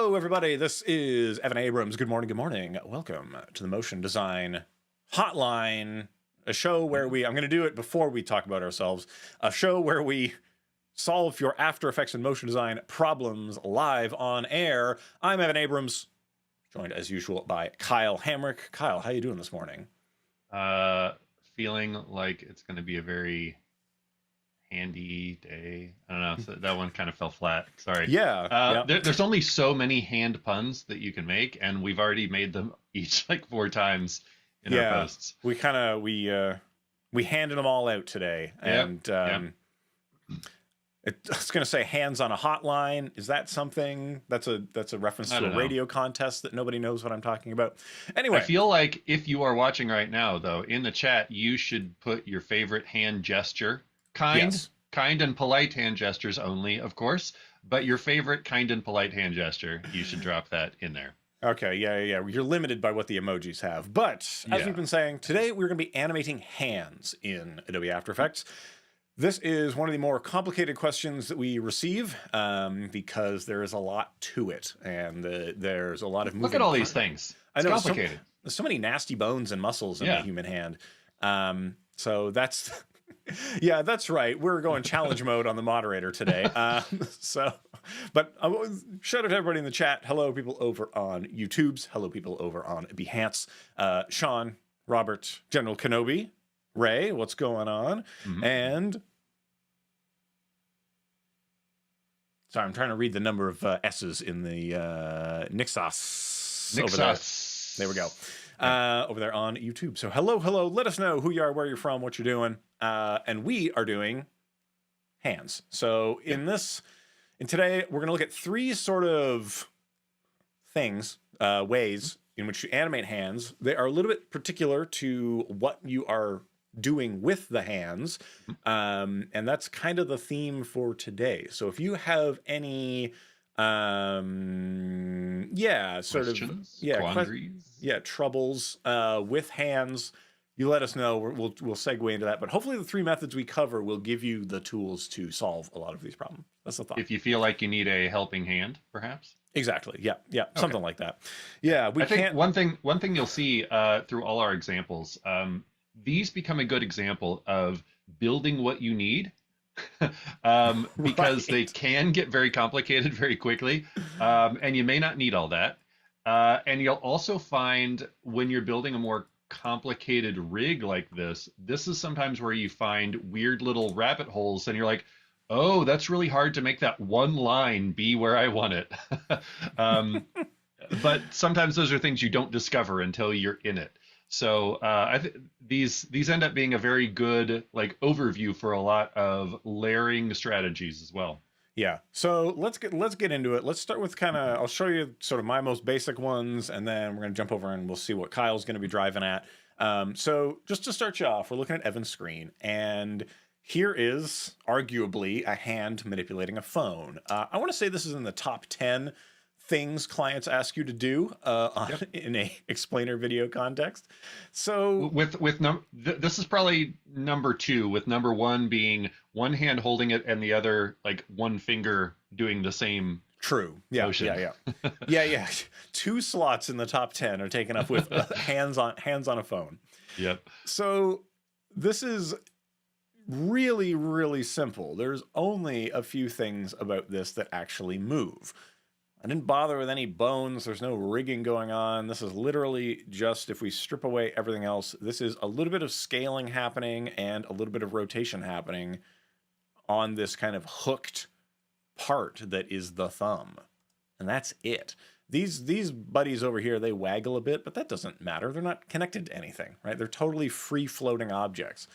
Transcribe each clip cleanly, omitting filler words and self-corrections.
Hello, everybody. This is Evan Abrams. Good morning. Good morning. Welcome to the Motion Design Hotline, a show where I'm going to do it before we talk about ourselves, a show where we solve your After Effects and motion design problems live on air. I'm Evan Abrams, joined as usual by Kyle Hamrick. Kyle, how you doing this morning? Feeling like it's going to be a very handy day. I don't know. So that one kind of fell flat. Sorry. Yeah. There's only so many hand puns that you can make, and we've already made them each like 4 times in our posts. We handed them all out today, and I was going to say hands on a hotline. Is that something that's a reference to a radio contest that nobody knows what I'm talking about? Anyway, I feel like if you are watching right now, though, in the chat, you should put your favorite hand gesture. Kind and polite hand gestures only, of course, but your favorite kind and polite hand gesture, you should drop that in there. Okay, yeah. You're limited by what the emojis have. But as we've been saying, today we're going to be animating hands in Adobe After Effects. This is one of the more complicated questions that we receive because there is a lot to it, and there's a lot of moving. Look at all these things. It's complicated. There's so many nasty bones and muscles in the human hand. So that's... Yeah, that's right. We're going challenge mode on the moderator today. But shout out to everybody in the chat. Hello, people over on YouTube's. Hello, people over on Behance. Sean, Robert, General Kenobi, Ray, what's going on? Mm-hmm. And sorry, I'm trying to read the number of S's in the Nixos. Over there. There we go. Over there on YouTube. So hello. Let us know who you are, where you're from, what you're doing. And we are doing hands. So in today, we're going to look at 3 sort of things, ways in which you animate hands. They are a little bit particular to what you are doing with the hands. And that's kind of the theme for today. So if you have any troubles with hands, you let us know. We'll segue into that, but hopefully the 3 methods we cover will give you the tools to solve a lot of these problems. That's the thought. If you feel like you need a helping hand, perhaps. Exactly. Yeah. Okay. Something like that. Yeah, I think one thing you'll see through all our examples, these become a good example of building what you need. Because they can get very complicated very quickly, and you may not need all that. And you'll also find when you're building a more complicated rig like this is sometimes where you find weird little rabbit holes, and you're like, oh, that's really hard to make that one line be where I want it. But sometimes those are things you don't discover until you're in it. So I think these end up being a very good overview for a lot of layering strategies as well. Yeah. So let's get into it. Let's start with I'll show you sort of my most basic ones, and then we're going to jump over and we'll see what Kyle's going to be driving at. So just to start you off, we're looking at Evan's screen, and here is arguably a hand manipulating a phone. I want to say this is in the top 10 things clients ask you to do in a explainer video context. So this is probably number 2, with number 1 being one hand holding it and the other one finger doing the same. True. Yeah. Motion. Yeah. 2 slots in the top 10 are taken up with hands on a phone. Yep. So this is really, really simple. There's only a few things about this that actually move. I didn't bother with any bones. There's no rigging going on. This is literally just, if we strip away everything else, this is a little bit of scaling happening and a little bit of rotation happening on this kind of hooked part that is the thumb. And that's it. These buddies over here, they waggle a bit, but that doesn't matter. They're not connected to anything, right? They're totally free-floating objects.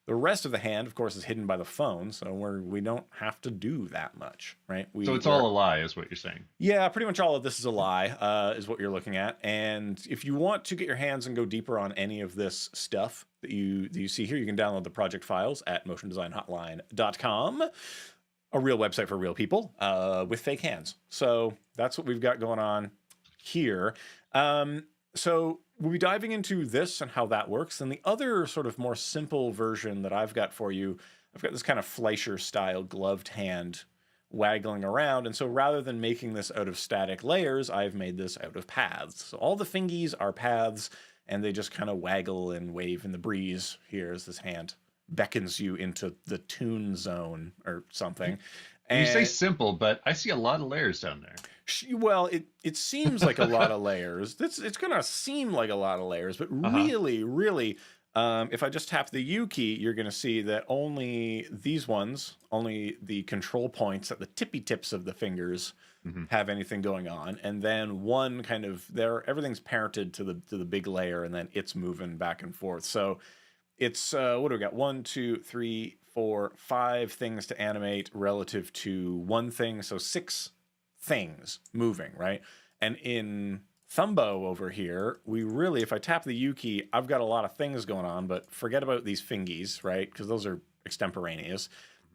The rest of the hand, of course, is hidden by the phone, so we don't have to do that much, right? So it's all a lie, is what you're saying? Yeah, pretty much all of this is a lie, is what you're looking at. And if you want to get your hands and go deeper on any of this stuff that you see here, you can download the project files at motiondesignhotline.com, a real website for real people with fake hands. So that's what we've got going on here. So we'll be diving into this and how that works. And the other sort of more simple version that I've got for you, I've got this kind of Fleischer style gloved hand waggling around. And so rather than making this out of static layers, I've made this out of paths. So all the fingies are paths, and they just kind of waggle and wave in the breeze here as this hand beckons you into the tune zone or something. And you say And simple, but I see a lot of layers down there. well, it seems like a lot of layers. It's gonna seem like a lot of layers, but Uh-huh. really, if I just tap the U key, you're gonna see that only these ones, only the control points at the tippy tips of the fingers Hmm. have anything going on, and then one kind of there, everything's parented to the big layer, and then it's moving back and forth. So it's what do we got? 1, 2, 3, 4, 5 things to animate relative to one thing, so 6 things moving, right? And in Thumbo over here, we really, if I tap the U key, I've got a lot of things going on, but forget about these fingies, right? Because those are extemporaneous.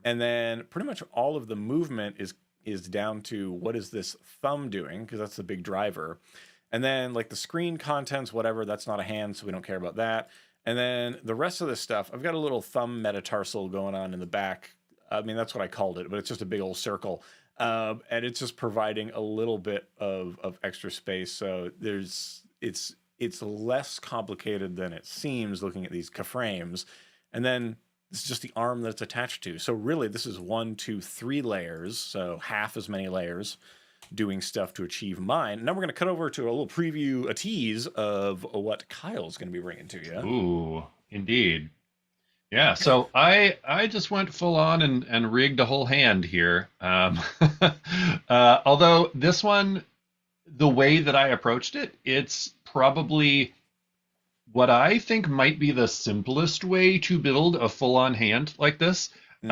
And then pretty much all of the movement is down to what is this thumb doing, because that's the big driver. And then like the screen contents, whatever, that's not a hand, so we don't care about that. And then the rest of this stuff, I've got a little thumb metatarsal going on in the back. I mean, that's what I called it, but it's just a big old circle. And it's just providing a little bit of extra space. So it's less complicated than it seems looking at these keyframes. And then it's just the arm that it's attached to. So really, this is 1, 2, 3 layers. So half as many layers doing stuff to achieve mine. Now we're going to cut over to a little preview, a tease of what Kyle's going to be bringing to you. Ooh, indeed. Yeah, so I just went full on and rigged a whole hand here. Although this one, the way that I approached it, it's probably what I think might be the simplest way to build a full-on hand like this. Mm.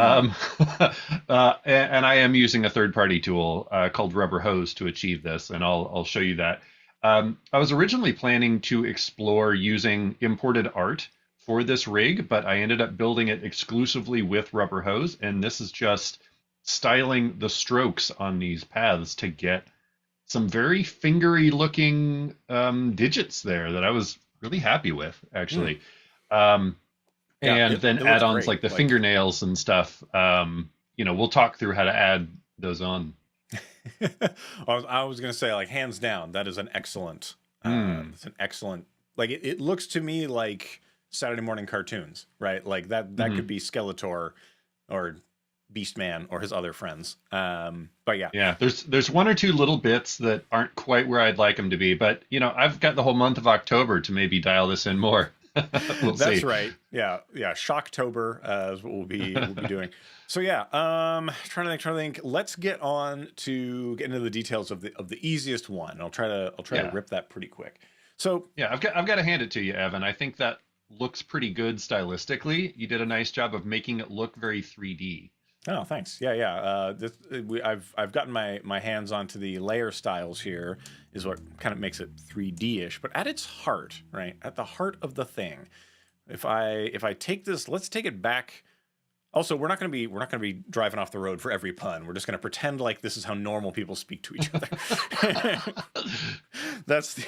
Um, and I am using a third-party tool called Rubber Hose to achieve this, and I'll show you that. I was originally planning to explore using imported art for this rig, but I ended up building it exclusively with Rubber Hose, and this is just styling the strokes on these paths to get some very fingery looking digits there that I was really happy with, Mm. actually. Um, Yeah, and it, then it looks add-ons great. like the Like, fingernails and stuff. We'll talk through how to add those on. I was going to say, like, hands down, that is an excellent, Mm, it's an excellent, like, it looks to me like Saturday morning cartoons, right? Like that hmm. could be Skeletor or Beastman or his other friends. But yeah, Yeah, there's one or two little bits that aren't quite where I'd like them to be, but I've got the whole month of October to maybe dial this in more. We'll that's see. right. Yeah, yeah. Shocktober is what we'll be doing. So yeah, trying to think. Let's get into the details of the easiest one. I'll try to Yeah, rip that pretty quick. So yeah, I've got to hand it to you, Evan. I think that looks pretty good stylistically. You did a nice job of making it look very 3D. oh, thanks. Yeah, yeah. I've gotten my hands onto the layer styles here, is what kind of makes it 3D-ish. But at its heart, right, at the heart of the thing, if I take this, let's take it back. Also, we're not gonna be driving off the road for every pun. We're just gonna pretend like this is how normal people speak to each other. That's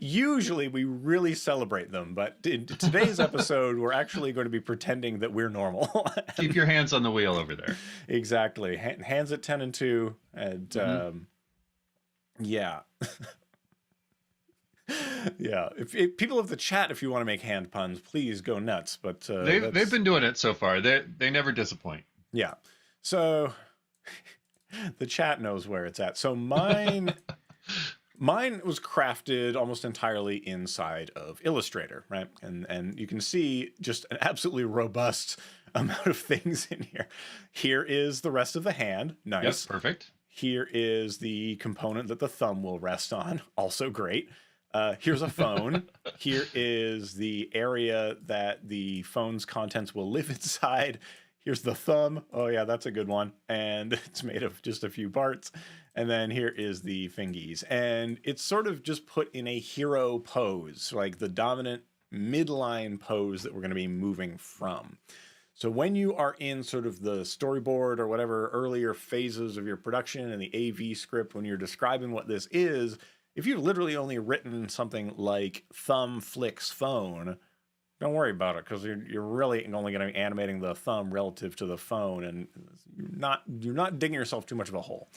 usually we really celebrate them, but in today's episode, we're actually going to be pretending that we're normal. Keep your hands on the wheel over there. Exactly. Hands at 10 and 2, and Hmm. yeah. Yeah. If people of the chat, if you want to make hand puns, please go nuts. But They've that's been doing it so far. They never disappoint. yeah. So the chat knows where it's at. So mine was crafted almost entirely inside of Illustrator, right? And you can see just an absolutely robust amount of things in here. Here is the rest of the hand. Yep, Nice. perfect. Here is the component that the thumb will rest on. Also great. Here's a phone. Here is the area that the phone's contents will live inside. Here's the thumb. Oh yeah, that's a good one. And it's made of just a few parts. And then here is the fingies. And it's sort of just put in a hero pose, like the dominant midline pose that we're going to be moving from. So when you are in sort of the storyboard or whatever earlier phases of your production and the AV script, when you're describing what this is, if you've literally only written something like thumb flicks phone, don't worry about it because you're really only going to be animating the thumb relative to the phone, and you're not digging yourself too much of a hole.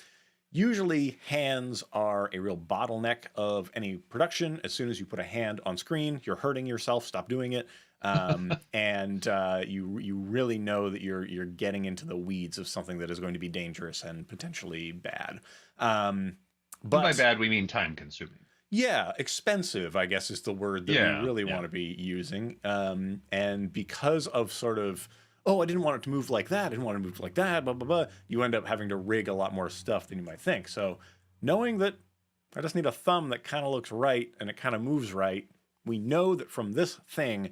Usually hands are a real bottleneck of any production. As soon as you put a hand on screen, you're hurting yourself. Stop doing it. And you really know that you're getting into the weeds of something that is going to be dangerous and potentially bad. But and by bad, we mean time consuming. Yeah, expensive, I guess, is the word that we really want to be using. And because of sort of, oh, I didn't want it to move like that, I didn't want it to move like that, blah, blah, blah, you end up having to rig a lot more stuff than you might think. So knowing that I just need a thumb that kind of looks right and it kind of moves right, we know that from this thing,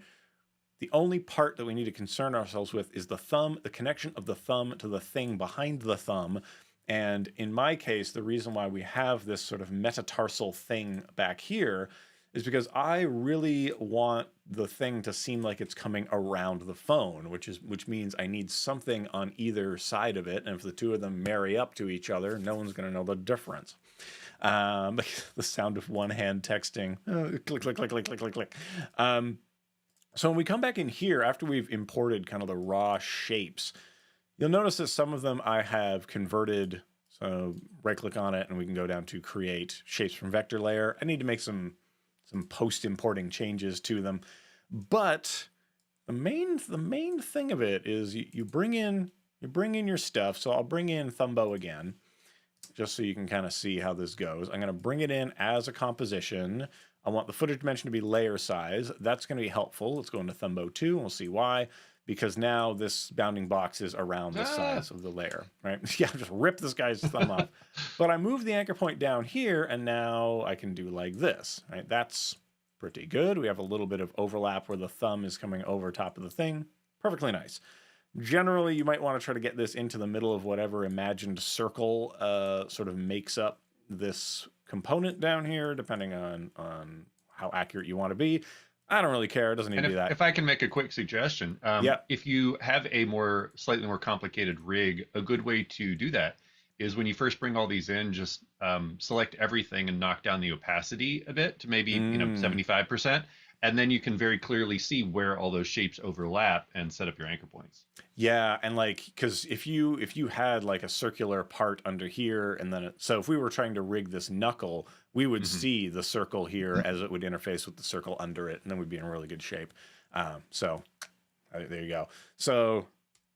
the only part that we need to concern ourselves with is the thumb, the connection of the thumb to the thing behind the thumb. And in my case, the reason why we have this sort of metatarsal thing back here is because I really want the thing to seem like it's coming around the phone, which means I need something on either side of it. And if the two of them marry up to each other, no one's going to know the difference. The sound of one hand texting, click, click, click, click, click, click, click. So when we come back in here, after we've imported kind of the raw shapes, you'll notice that some of them I have converted. So right click on it and we can go down to create shapes from vector layer. I need to make some post importing changes to them. But the main thing of it is you bring in your stuff. So I'll bring in Thumbo again, just so you can kind of see how this goes. I'm going to bring it in as a composition. I want the footage dimension to be layer size. That's going to be helpful. Let's go into Thumbo 2 and we'll see why. Because now this bounding box is around the size of the layer, right? Yeah, just rip this guy's thumb off. But I move the anchor point down here, and now I can do like this, right? That's pretty good. We have a little bit of overlap where the thumb is coming over top of the thing. Perfectly nice. Generally, you might want to try to get this into the middle of whatever imagined circle sort of makes up this component down here, depending on how accurate you want to be. I don't really care. It doesn't need to be that. If I can make a quick suggestion, if you have a slightly more complicated rig, a good way to do that is when you first bring all these in, just select everything and knock down the opacity a bit to maybe 75%, and then you can very clearly see where all those shapes overlap and set up your anchor points. Yeah, and like, because if you had like a circular part under here, and then so if we were trying to rig this knuckle, we would see the circle here as it would interface with the circle under it, and then we'd be in really good shape. So there you go. So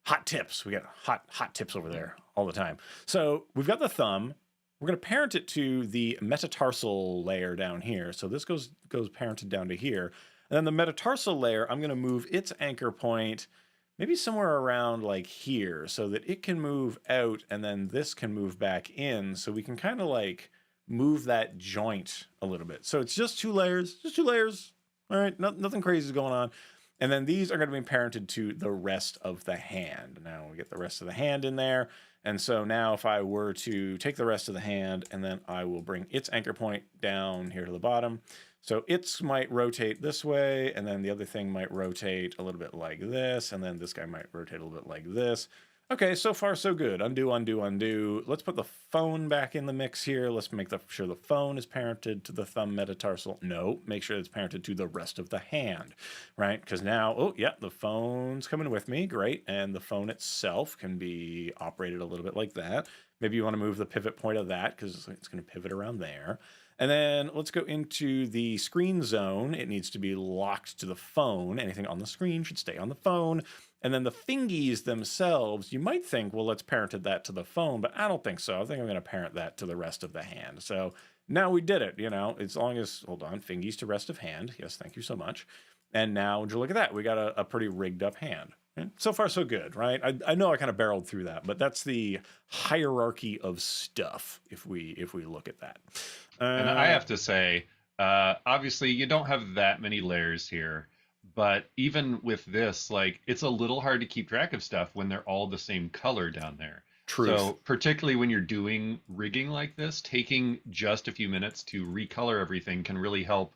hot tips. We got hot tips over there all the time. So we've got the thumb. We're going to parent it to the metatarsal layer down here. So this goes parented down to here. And then the metatarsal layer, I'm going to move its anchor point maybe somewhere around like here so that it can move out and then this can move back in. So we can kind of like move that joint a little bit. So it's just two layers. All right, nothing crazy is going on. And then these are going to be parented to the rest of the hand. Now we get the rest of the hand in there. And so now if I were to take the rest of the hand and then I will bring its anchor point down here to the bottom. So its might rotate this way, and then the other thing might rotate a little bit like this, and then this guy might rotate a little bit like this. Okay, so far so good. Undo, undo, undo. Let's put the phone back in the mix here. Let's make sure the phone is parented to the thumb metatarsal. No, make sure it's parented to the rest of the hand, right? Because now, oh yeah, the phone's coming with me, great. And the phone itself can be operated a little bit like that. Maybe you want to move the pivot point of that because it's going to pivot around there. And then let's go into the screen zone. It needs to be locked to the phone. Anything on the screen should stay on the phone. And then the fingies themselves, you might think, well, let's parent that to the phone, but I don't think so. I think I'm going to parent that to the rest of the hand. So now we did it, as long as, hold on, fingies to rest of hand. Yes, thank you so much. And now, would you look at that? We got a pretty rigged up hand. And so far, so good, right? I know I kind of barreled through that, but that's the hierarchy of stuff if we look at that. And I have to say, obviously, you don't have that many layers here. But even with this, like, it's a little hard to keep track of stuff when they're all the same color down there. Truth. So particularly when you're doing rigging like this, taking just a few minutes to recolor everything can really help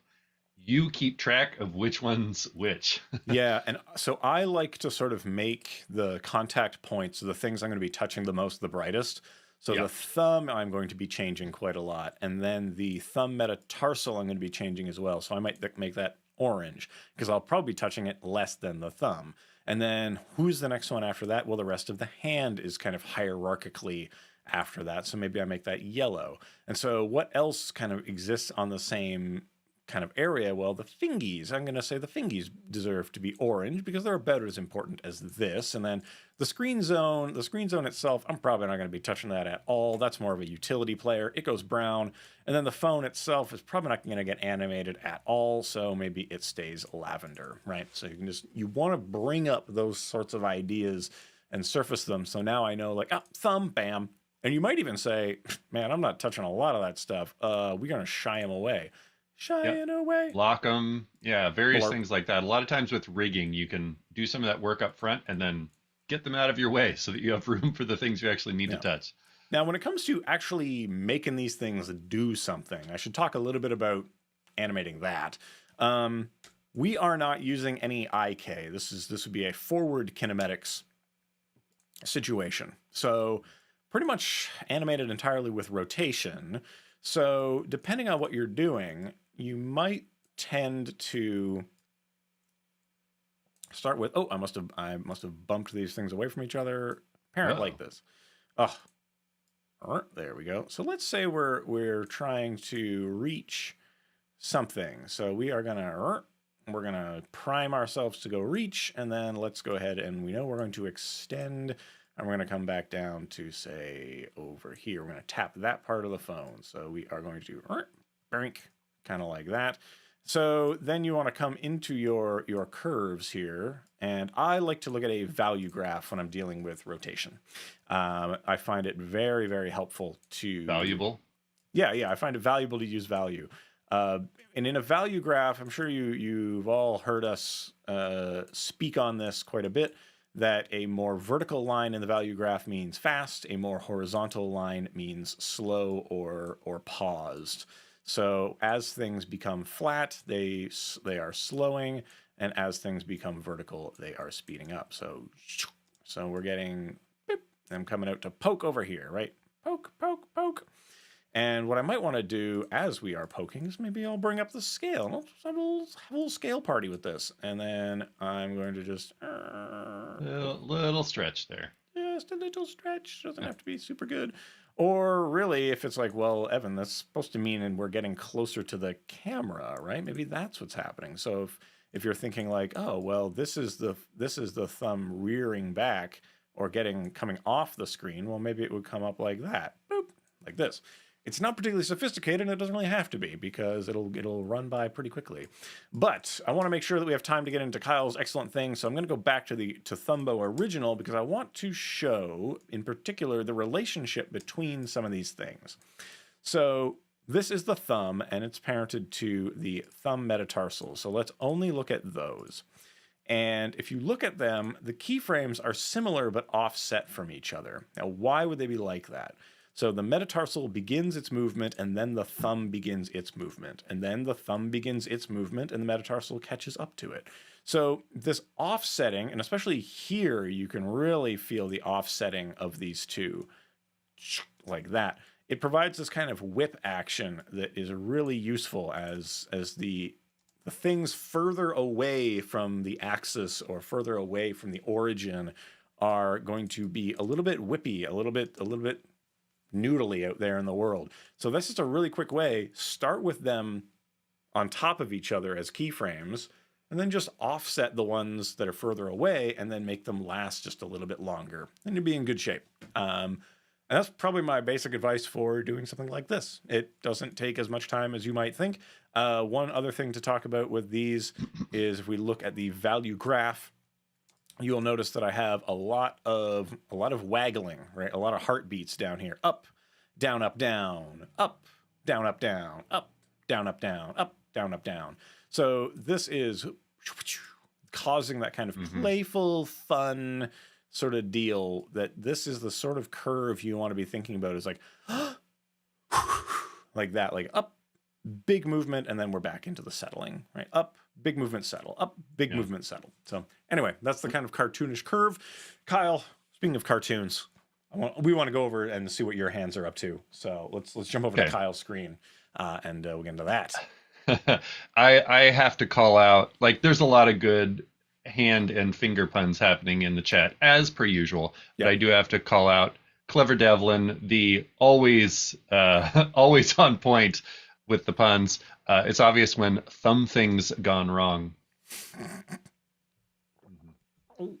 you keep track of which one's which. Yeah, and so I like to sort of make the contact points, the things I'm going to be touching the most, the brightest. So the thumb I'm going to be changing quite a lot. And then the thumb metatarsal I'm going to be changing as well. So I might make that orange, because I'll probably be touching it less than the thumb. And then who's the next one after that? Well, the rest of the hand is kind of hierarchically after that. So maybe I make that yellow. And so what else kind of exists on the same kind of area? Well, the fingies. I'm going to say the fingies deserve to be orange because they're about as important as this. And then the screen zone itself, I'm probably not going to be touching that at all. That's more of a utility player. It goes brown. And then the phone itself is probably not going to get animated at all. So maybe it stays lavender, right? So you want to bring up those sorts of ideas and surface them. So now I know, like, thumb, bam. And you might even say, man, I'm not touching a lot of that stuff. We're going to shy them away. Shying away. Lock them. Yeah, various things like that. A lot of times with rigging, you can do some of that work up front and then get them out of your way so that you have room for the things you actually need to touch. Now, when it comes to actually making these things do something, I should talk a little bit about animating that. We are not using any IK. This would be a forward kinematics situation. So pretty much animated entirely with rotation. So depending on what you're doing, you might tend to start with, I must have bumped these things away from each other. Parent like this. There we go. So let's say we're trying to reach something. So we're gonna prime ourselves to go reach, and then let's go ahead and we know we're going to extend. And we're going to come back down to, say, over here. We're going to tap that part of the phone. So we are going to brink, kind of like that. So then you want to come into your curves here. And I like to look at a value graph when I'm dealing with rotation. I find it very, very helpful to... Valuable? Yeah, I find it valuable to use value. And in a value graph, I'm sure you've all heard us speak on this quite a bit, that a more vertical line in the value graph means fast, a more horizontal line means slow or paused. So as things become flat, they are slowing, and as things become vertical, they are speeding up. So we're getting, I'm coming out to poke over here, right? Poke, poke, poke. And what I might want to do as we are poking is maybe I'll bring up the scale. And I'll have a little scale party with this. And then I'm going to just... little stretch there. Just a little stretch. Doesn't have to be super good. Or really, if it's like, well, Evan, that's supposed to mean and we're getting closer to the camera, right? Maybe that's what's happening. So if you're thinking like, oh, well, this is the thumb rearing back or coming off the screen, well, maybe it would come up like that. Boop, like this. It's not particularly sophisticated, and it doesn't really have to be because it'll run by pretty quickly. But I want to make sure that we have time to get into Kyle's excellent thing, so I'm going to go back to Thumbo original because I want to show, in particular, the relationship between some of these things. So this is the thumb, and it's parented to the thumb metatarsal. So let's only look at those. And if you look at them, the keyframes are similar but offset from each other. Now, why would they be like that? So the metatarsal begins its movement, and then the thumb begins its movement. And then the thumb begins its movement, and the metatarsal catches up to it. So this offsetting, and especially here, you can really feel the offsetting of these two, like that. It provides this kind of whip action that is really useful as the things further away from the axis or further away from the origin are going to be a little bit whippy, a little bit noodly out there in the world. So this is a really quick way. Start with them on top of each other as keyframes, and then just offset the ones that are further away and then make them last just a little bit longer. And you'll be in good shape. And that's probably my basic advice for doing something like this. It doesn't take as much time as you might think. One other thing to talk about with these is if we look at the value graph, you'll notice that I have a lot of waggling, right? A lot of heartbeats down here. Up, down, up, down, up, down, up, down, up, down, up, down, up, down, up, down. So this is causing that kind of playful, fun sort of deal, that this is the sort of curve you want to be thinking about, is like, like that, like up, big movement, and then we're back into the settling, right? Up, big movement, settle, up, big movement, settle. So anyway, that's the kind of cartoonish curve. Kyle, speaking of cartoons, we want to go over and see what your hands are up to. So let's jump over to Kyle's screen and we'll get into that. I have to call out, like, there's a lot of good hand and finger puns happening in the chat as per usual, but I Yep. do have to call out Clever Devlin, the always always on point with the puns. It's obvious when thumb things gone wrong.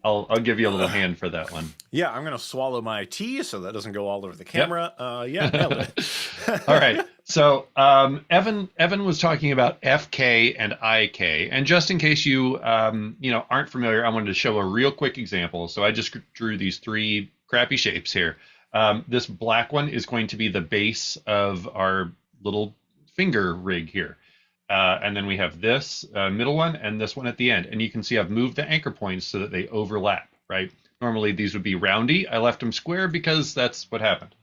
I'll give you a little hand for that one. Yeah, I'm gonna swallow my tea so that doesn't go all over the Yep. camera. Yeah, nailed it. All right. So Evan was talking about FK and IK, and just in case you aren't familiar, I wanted to show a real quick example. So I just drew these three crappy shapes here. This black one is going to be the base of our little finger rig here. And then we have this middle one and this one at the end. And you can see I've moved the anchor points so that they overlap, right? Normally these would be roundy. I left them square because that's what happened.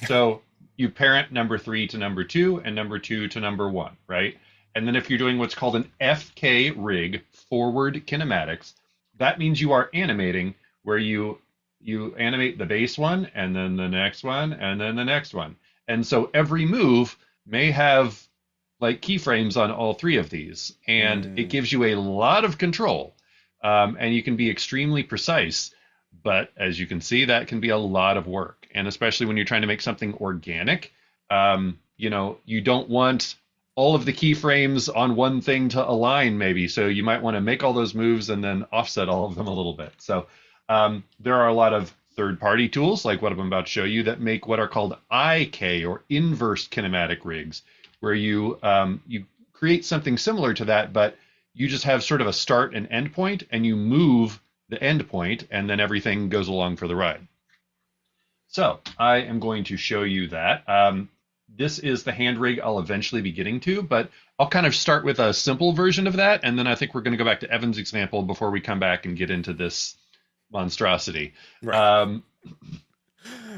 So you parent number 3 to number 2 and number 2 to number 1, right? And then if you're doing what's called an FK rig, forward kinematics, that means you are animating where you animate the base one and then the next one and then the next one. And so every move may have like keyframes on all three of these, and it gives you a lot of control, and you can be extremely precise. But as you can see, that can be a lot of work, and especially when you're trying to make something organic, you don't want all of the keyframes on one thing to align, maybe. So you might want to make all those moves and then offset all of them a little bit. So there are a lot of third-party tools, like what I'm about to show you, that make what are called IK or inverse kinematic rigs, where you create something similar to that, but you just have sort of a start and end point, and you move the end point, and then everything goes along for the ride. So I am going to show you that. This is the hand rig I'll eventually be getting to, but I'll kind of start with a simple version of that, and then I think we're going to go back to Evan's example before we come back and get into this monstrosity. Right.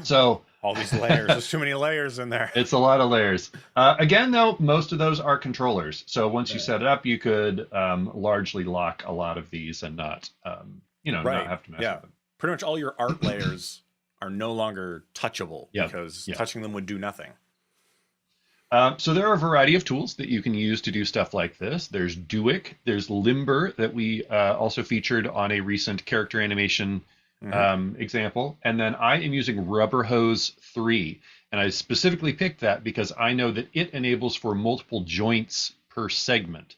So all these layers. There's too many layers in there. It's a lot of layers. Again, though, most of those are controllers. So once you set it up, you could largely lock a lot of these and not, not have to mess with them. Pretty much all your art layers are no longer touchable because touching them would do nothing. So there are a variety of tools that you can use to do stuff like this. There's Duick, there's Limber that we also featured on a recent character animation example. And then I am using Rubber Hose 3. And I specifically picked that because I know that it enables for multiple joints per segment.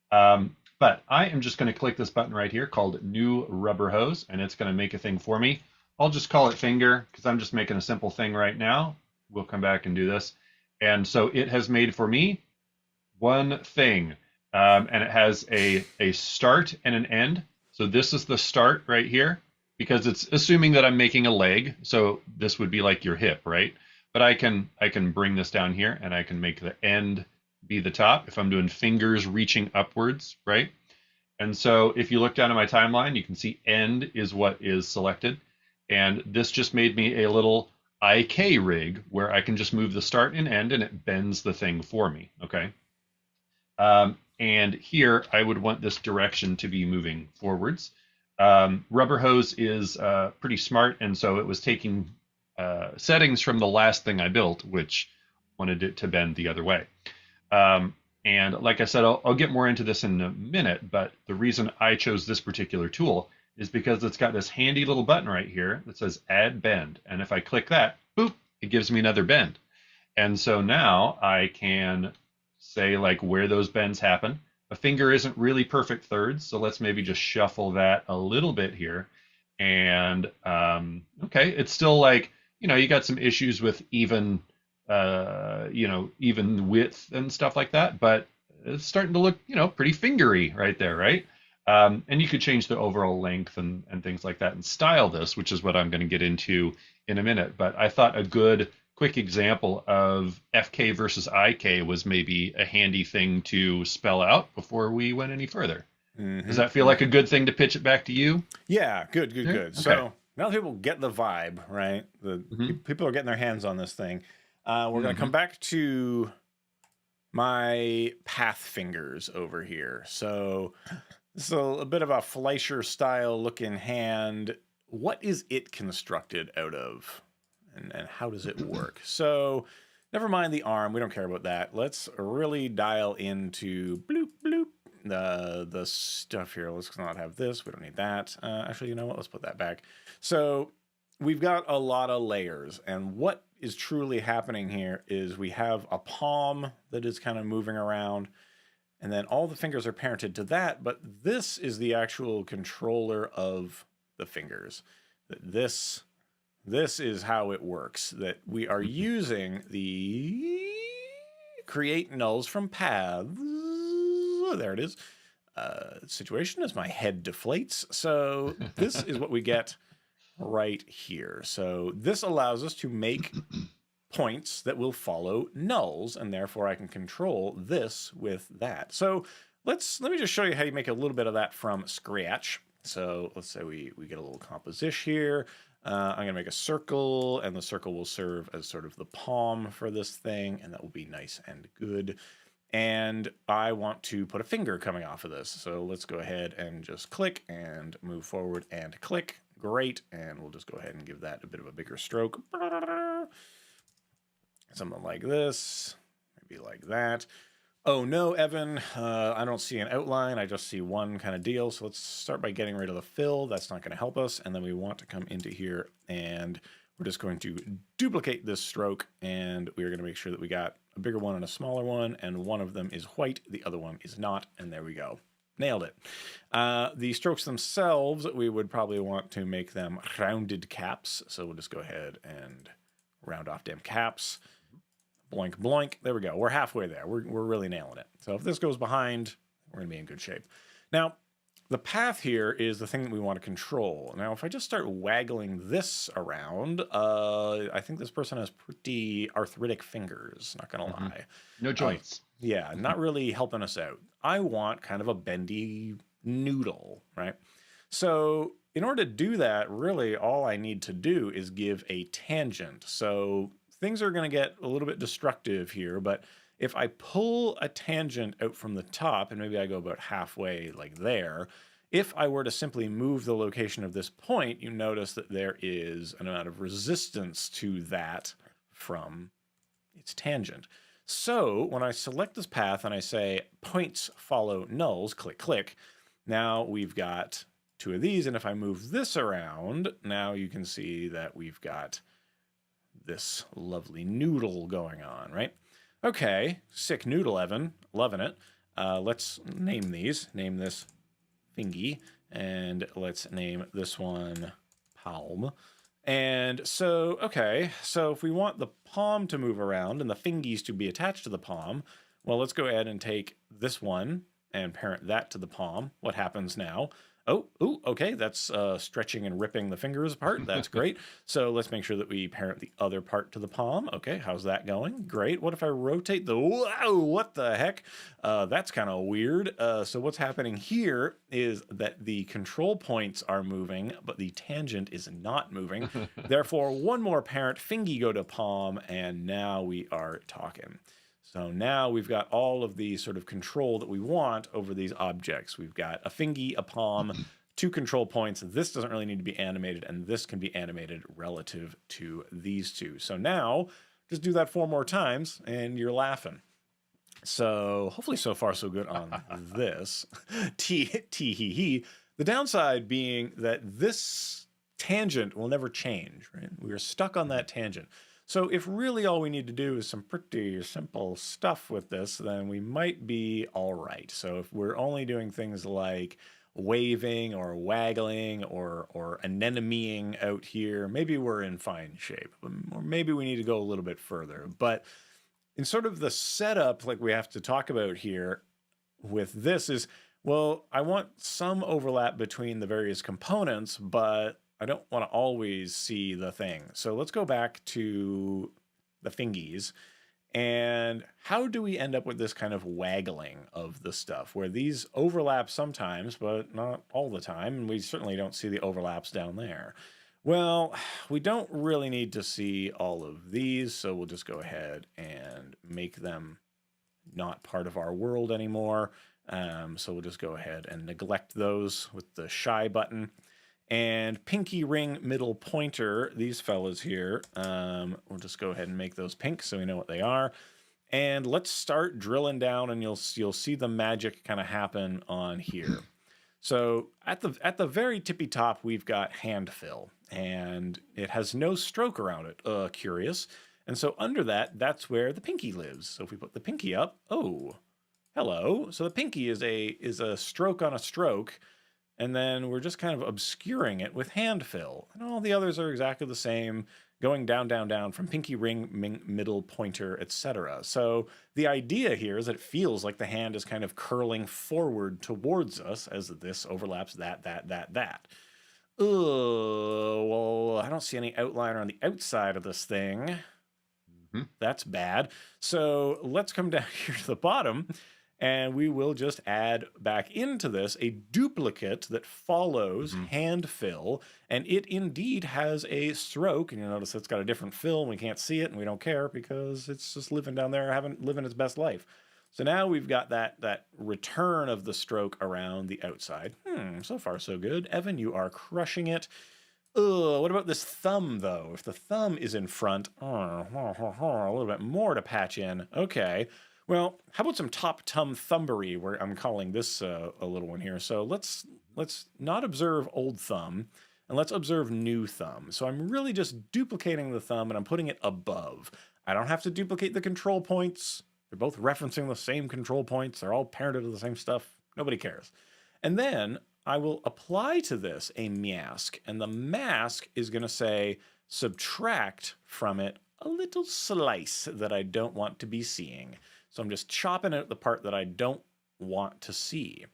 But I am just going to click this button right here called New Rubber Hose, and it's going to make a thing for me. I'll just call it Finger because I'm just making a simple thing right now. We'll come back and do this. And so it has made for me one thing, and it has a start and an end. So this is the start right here because it's assuming that I'm making a leg. So this would be like your hip, right? But I can bring this down here and I can make the end be the top if I'm doing fingers reaching upwards, right? And so if you look down at my timeline, you can see end is what is selected. And this just made me a little IK rig where I can just move the start and end and it bends the thing for me, okay? And here I would want this direction to be moving forwards. Rubber Hose is pretty smart, and so it was taking settings from the last thing I built, which wanted it to bend the other way. And like I said, I'll get more into this in a minute, but the reason I chose this particular tool is because it's got this handy little button right here that says Add Bend. And if I click that, boop, it gives me another bend. And so now I can say like where those bends happen. A finger isn't really perfect thirds, so let's maybe just shuffle that a little bit here. And okay, it's still like, you got some issues with even width and stuff like that, but it's starting to look, pretty fingery right there, right? And you could change the overall length and things like that and style this, which is what I'm going to get into in a minute. But I thought a good quick example of FK versus IK was maybe a handy thing to spell out before we went any further. Does that feel like a good thing to pitch it back to you? Yeah, good. Okay. So now people get the vibe, right? People are getting their hands on this thing. We're going to come back to my path fingers over here. So this is a bit of a Fleischer style looking hand. What is it constructed out of? And how does it work? So Never mind the arm. We don't care about that. Let's really dial into bloop, bloop, the stuff here. Let's not have this. We don't need that. Actually, you know what? Let's put that back. So we've got a lot of layers. And what is truly happening here is we have a palm that is kind of moving around. And then all the fingers are parented to that. But this is the actual controller of the fingers. This is how it works, that we are using the create nulls from paths. There it is. Situation as my head deflates. So this is what we get right here. So this allows us to make points that will follow nulls, and therefore I can control this with that. So let me just show you how you make a little bit of that from scratch. So let's say we get a little composition here. I'm going to make a circle, and the circle will serve as sort of the palm for this thing, and that will be nice and good. And I want to put a finger coming off of this. So let's go ahead and just click and move forward and click. Great. And we'll just go ahead and give that a bit of a bigger stroke. Something like this, maybe like that. Oh no, Evan, I don't see an outline. I just see one kind of deal. So let's start by getting rid of the fill. That's not going to help us. And then we want to come into here and we're just going to duplicate this stroke, and we're going to make sure that we got a bigger one and a smaller one, and one of them is white, the other one is not, and there we go. Nailed it. The strokes themselves, we would probably want to make them rounded caps. So we'll just go ahead and round off them caps. Bloink, bloink. There we go. We're halfway there. We're really nailing it. So if this goes behind, we're going to be in good shape. Now, the path here is the thing that we want to control. Now, if I just start waggling this around, I think this person has pretty arthritic fingers, not going to lie. No joints. Yeah, not really helping us out. I want kind of a bendy noodle, right? So in order to do that, really all I need to do is give a tangent. So things are going to get a little bit destructive here, but if I pull a tangent out from the top, and maybe I go about halfway like there, if I were to simply move the location of this point, you notice that there is an amount of resistance to that from its tangent. So when I select this path and I say points follow nulls, click, click, now we've got two of these. And if I move this around, now you can see that we've got this lovely noodle going on, right? Okay, sick noodle, Evan. Loving it. Let's name these. Name this fingy, and let's name this one palm. And so, okay, so if we want the palm to move around and the fingies to be attached to the palm, well, let's go ahead and take this one and parent that to the palm. What happens now? Oh, okay, that's stretching and ripping the fingers apart. That's great. So let's make sure that we parent the other part to the palm. Okay, how's that going? Great. What if I rotate the, wow, what the heck? That's kind of weird. So what's happening here is that the control points are moving, but the tangent is not moving. Therefore, one more parent fingy go to palm, and now we are talking. So now we've got all of the sort of control that we want over these objects. We've got a fingy, a palm, two control points. This doesn't really need to be animated, and this can be animated relative to these two. So now just do that 4 more times, and you're laughing. So hopefully so far so good on this. Tee-hee-hee. The downside being that this tangent will never change, right? We are stuck on that tangent. So if really all we need to do is some pretty simple stuff with this, then we might be all right. So if we're only doing things like waving or waggling or anemomeing out here, maybe we're in fine shape. Or maybe we need to go a little bit further. But in sort of the setup like we have to talk about here with this is, well, I want some overlap between the various components, but I don't want to always see the thing. So let's go back to the fingies. And how do we end up with this kind of waggling of the stuff where these overlap sometimes, but not all the time? And we certainly don't see the overlaps down there. Well, we don't really need to see all of these. So we'll just go ahead and make them not part of our world anymore. So we'll just go ahead and neglect those with the shy button. And pinky ring middle pointer, these fellas here, we'll just go ahead and make those pink so we know what they are. And let's start drilling down, and you'll see the magic kind of happen on here. So at the very tippy top, we've got hand fill, and it has no stroke around it. Curious. And so under that, that's where the pinky lives. So if we put the pinky up, oh, hello. So the pinky is a stroke on a stroke, and then we're just kind of obscuring it with hand fill. And all the others are exactly the same, going down, down, down from pinky ring, middle pointer, etc. So the idea here is that it feels like the hand is kind of curling forward towards us as this overlaps that. Well, I don't see any outline on the outside of this thing. That's bad. So let's come down here to the bottom, and we will just add back into this a duplicate that follows hand fill, and it indeed has a stroke, and you'll notice it's got a different fill, and we can't see it, and we don't care because it's just living down there, living its best life. So now we've got that return of the stroke around the outside. So far so good. Evan, you are crushing it. What about this thumb, though? If the thumb is in front, a little bit more to patch in. Okay. Well, how about some top thumbery, where I'm calling this a little one here. So let's not observe old thumb, and let's observe new thumb. So I'm really just duplicating the thumb, and I'm putting it above. I don't have to duplicate the control points. They're both referencing the same control points. They're all parented to the same stuff. Nobody cares. And then I will apply to this a mask, and the mask is going to say subtract from it a little slice that I don't want to be seeing. So I'm just chopping out the part that I don't want to see.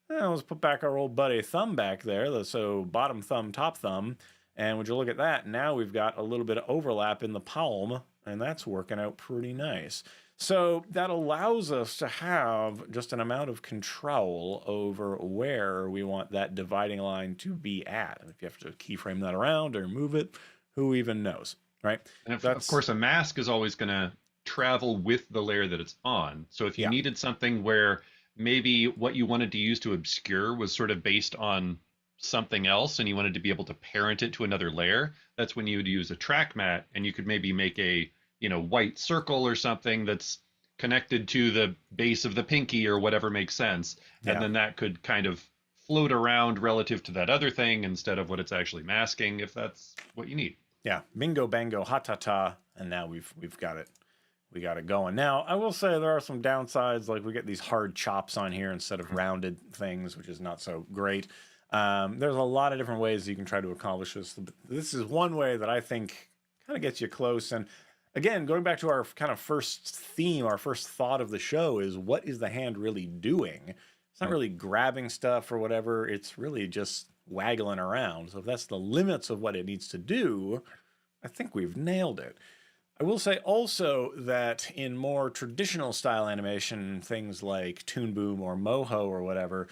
Now let's put back our old buddy thumb back there. So bottom thumb, top thumb. And would you look at that? Now we've got a little bit of overlap in the palm, and that's working out pretty nice. So that allows us to have just an amount of control over where we want that dividing line to be at. And if you have to keyframe that around or move it, who even knows, right? And of course, a mask is always going to travel with the layer that it's on. So if you needed something where maybe what you wanted to use to obscure was sort of based on something else and you wanted to be able to parent it to another layer, that's when you would use a track mat, and you could maybe make a white circle or something that's connected to the base of the pinky or whatever makes sense. And then that could kind of float around relative to that other thing instead of what it's actually masking, if that's what you need. Yeah, bingo, bango, ha-ta-ta, and now we've got it. We got it going. Now, I will say there are some downsides, like we get these hard chops on here instead of rounded things, which is not so great. There's a lot of different ways you can try to accomplish this. This is one way that I think kind of gets you close. And again, going back to our kind of first theme, our first thought of the show is, what is the hand really doing? It's not really grabbing stuff or whatever. It's really just waggling around. So if that's the limits of what it needs to do, I think we've nailed it. I will say also that in more traditional style animation, things like Toon Boom or Moho or whatever,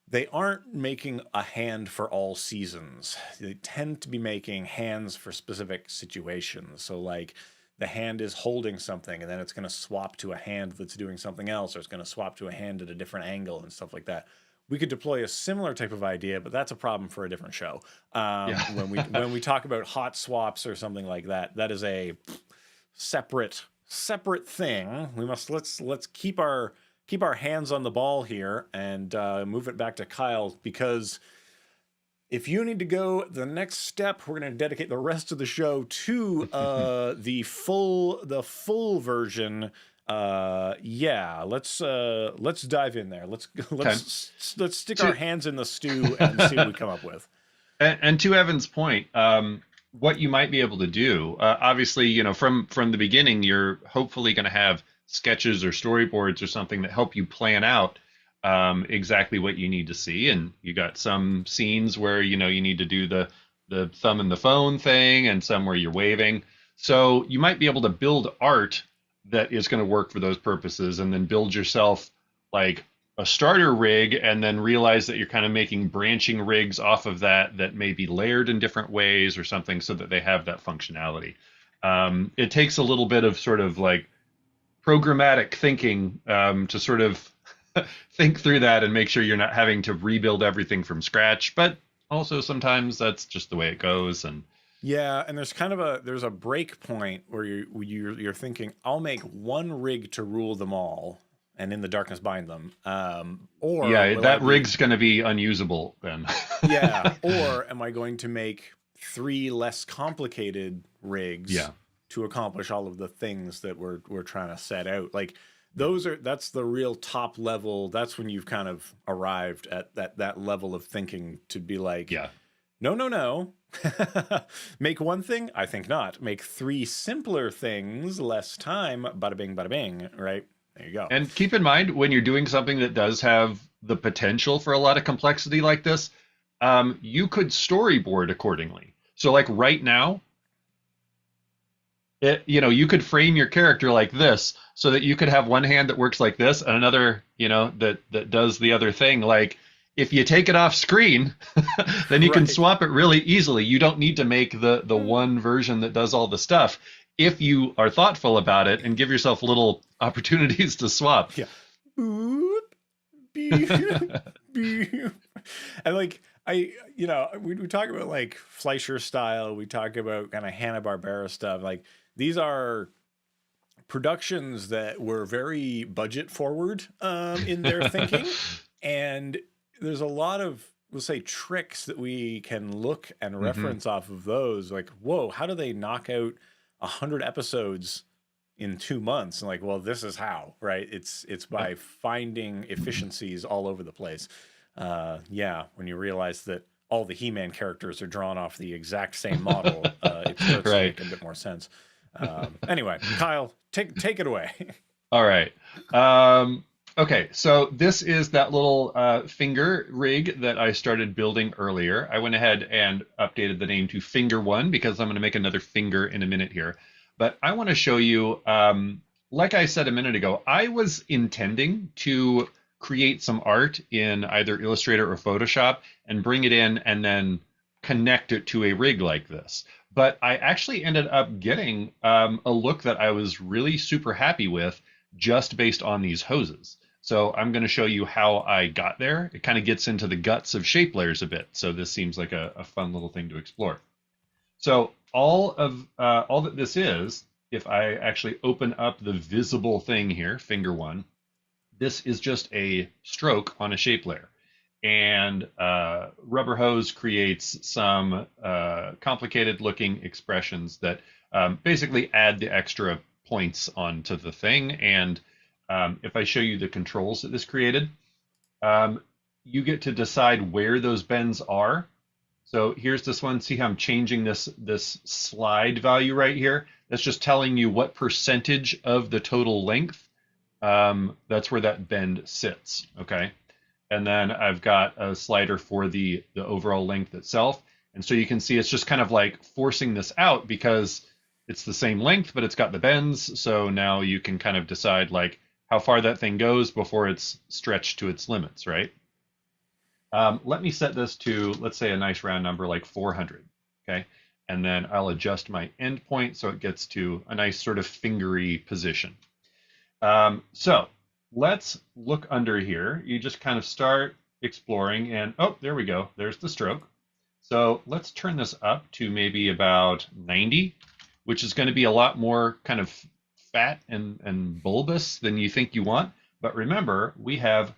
they aren't making a hand for all seasons. They tend to be making hands for specific situations. So like the hand is holding something, and then it's going to swap to a hand that's doing something else, or it's going to swap to a hand at a different angle and stuff like that. We could deploy a similar type of idea, but that's a problem for a different show. When we talk about hot swaps or something like that, that is a separate thing. Let's keep our hands on the ball here and move it back to Kyle, because if you need to go the next step, we're going to dedicate the rest of the show to the full version. Let's dive in there. Let's stick our hands in the stew and see what we come up with. And to Evan's point, what you might be able to do, obviously, from the beginning, you're hopefully going to have sketches or storyboards or something that help you plan out exactly what you need to see. And you got some scenes where, you need to do the thumb and the phone thing, and some where you're waving. So you might be able to build art that is going to work for those purposes, and then build yourself like a starter rig, and then realize that you're kind of making branching rigs off of that may be layered in different ways or something, so that they have that functionality. It takes a little bit of sort of like programmatic thinking to sort of think through that and make sure you're not having to rebuild everything from scratch. But also sometimes that's just the way it goes. And Yeah, and there's a break point where you're thinking, I'll make one rig to rule them all, and in the darkness bind them. Or yeah, will I that be rig's going to be unusable then. Yeah, or am I going to make three less complicated Yeah. rigs to accomplish all of the things that we're trying to set out? Like Yeah. that's the real top level. That's when you've kind of arrived at that level of thinking to be like, Yeah. no, no, no. Make one thing? I think not. Make three simpler things, less time, bada bing, bada bing, right? There you go. And keep in mind when you're doing something that does have the potential for a lot of complexity like this, you could storyboard accordingly. So like right now, you could frame your character like this so that you could have one hand that works like this and another, that does the other thing. Like if you take it off screen, then you can Right. swap it really easily. You don't need to make the one version that does all the stuff if you are thoughtful about it and give yourself little opportunities to swap. Yeah. Boop, beep, beep. And like we talk about like Fleischer style, we talk about kind of Hanna-Barbera stuff. Like these are productions that were very budget forward in their thinking. And there's a lot of, we'll say, tricks that we can look and Hmm. reference off of those. Like, whoa, how do they knock out 100 episodes in 2 months? And like, well, this is how, right? It's Yep. by finding efficiencies all over the place. Yeah, when you realize that all the He-Man characters are drawn off the exact same model, it starts to Right. make a bit more sense. Anyway, Kyle, take it away. All right. Okay, so this is that little finger rig that I started building earlier. I went ahead and updated the name to Finger One because I'm going to make another finger in a minute here. But I want to show you, like I said a minute ago, I was intending to create some art in either Illustrator or Photoshop and bring it in and then connect it to a rig like this. But I actually ended up getting a look that I was really super happy with just based on these hoses. So I'm going to show you how I got there. It kind of gets into the guts of shape layers a bit. So this seems like a fun little thing to explore. So all that this is, if I actually open up the visible thing here, finger one, this is just a stroke on a shape layer. And rubber hose creates some complicated looking expressions that basically add the extra points onto the thing. And if I show you the controls that this created, um, you get to decide where those bends are. So here's this one. See how I'm changing this slide value right here? That's just telling you what percentage of the total length. That's where that bend sits. Okay. And then I've got a slider for the overall length itself. And so you can see it's just kind of like forcing this out because it's the same length, but it's got the bends. So now you can kind of decide like how far that thing goes before it's stretched to its limits, right? Let me set this to, let's say, a nice round number like 400. Okay. And then I'll adjust my endpoint so it gets to a nice sort of fingery position. So let's look under here. You just kind of start exploring and, oh, there we go. There's the stroke. So let's turn this up to maybe about 90, which is going to be a lot more kind of fat and bulbous than you think you want. But remember, we have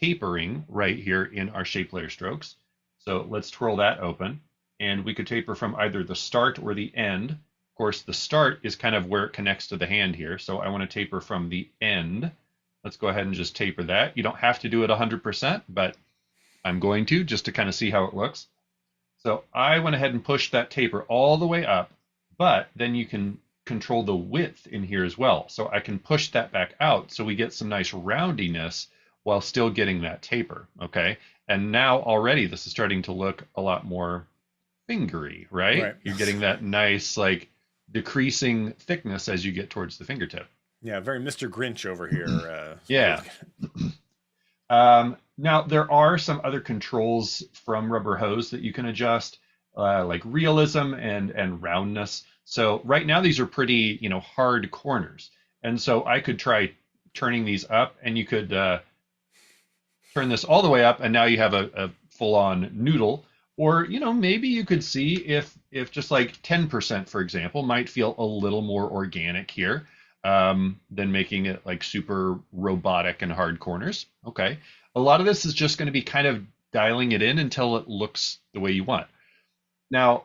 tapering right here in our shape layer strokes. So let's twirl that open. And we could taper from either the start or the end. Of course, the start is kind of where it connects to the hand here. So I want to taper from the end. Let's go ahead and just taper that. You don't have to do it 100%, but I'm going to just to kind of see how it looks. So I went ahead and pushed that taper all the way up, but then you can control the width in here as well. So I can push that back out so we get some nice roundiness while still getting that taper, okay? And now already this is starting to look a lot more fingery, right? Right. You're getting that nice like decreasing thickness as you get towards the fingertip. Yeah, very Mr. Grinch over here. Yeah. Now there are some other controls from rubber hose that you can adjust, like realism and roundness. So right now these are pretty, hard corners, and so I could try turning these up, and you could turn this all the way up, and now you have a full-on noodle. Or, maybe you could see if just like 10%, for example, might feel a little more organic here, than making it like super robotic and hard corners. Okay. A lot of this is just going to be kind of dialing it in until it looks the way you want. Now,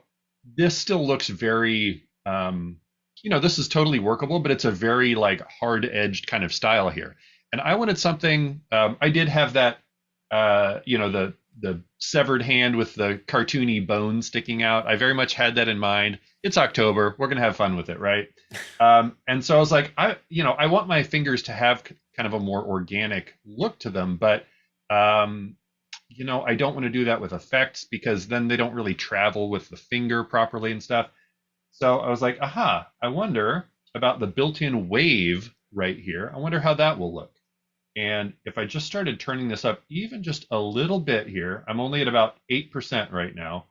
this still looks very, this is totally workable, but it's a very like hard edged kind of style here. And I wanted something, I did have that, the severed hand with the cartoony bone sticking out. I very much had that in mind. It's October. We're going to have fun with it, right? And so I was like, I want my fingers to have kind of a more organic look to them, but, I don't want to do that with effects because then they don't really travel with the finger properly and stuff. So I was like, aha, I wonder about the built-in wave right here. I wonder how that will look. And if I just started turning this up even just a little bit here, I'm only at about 8% right now.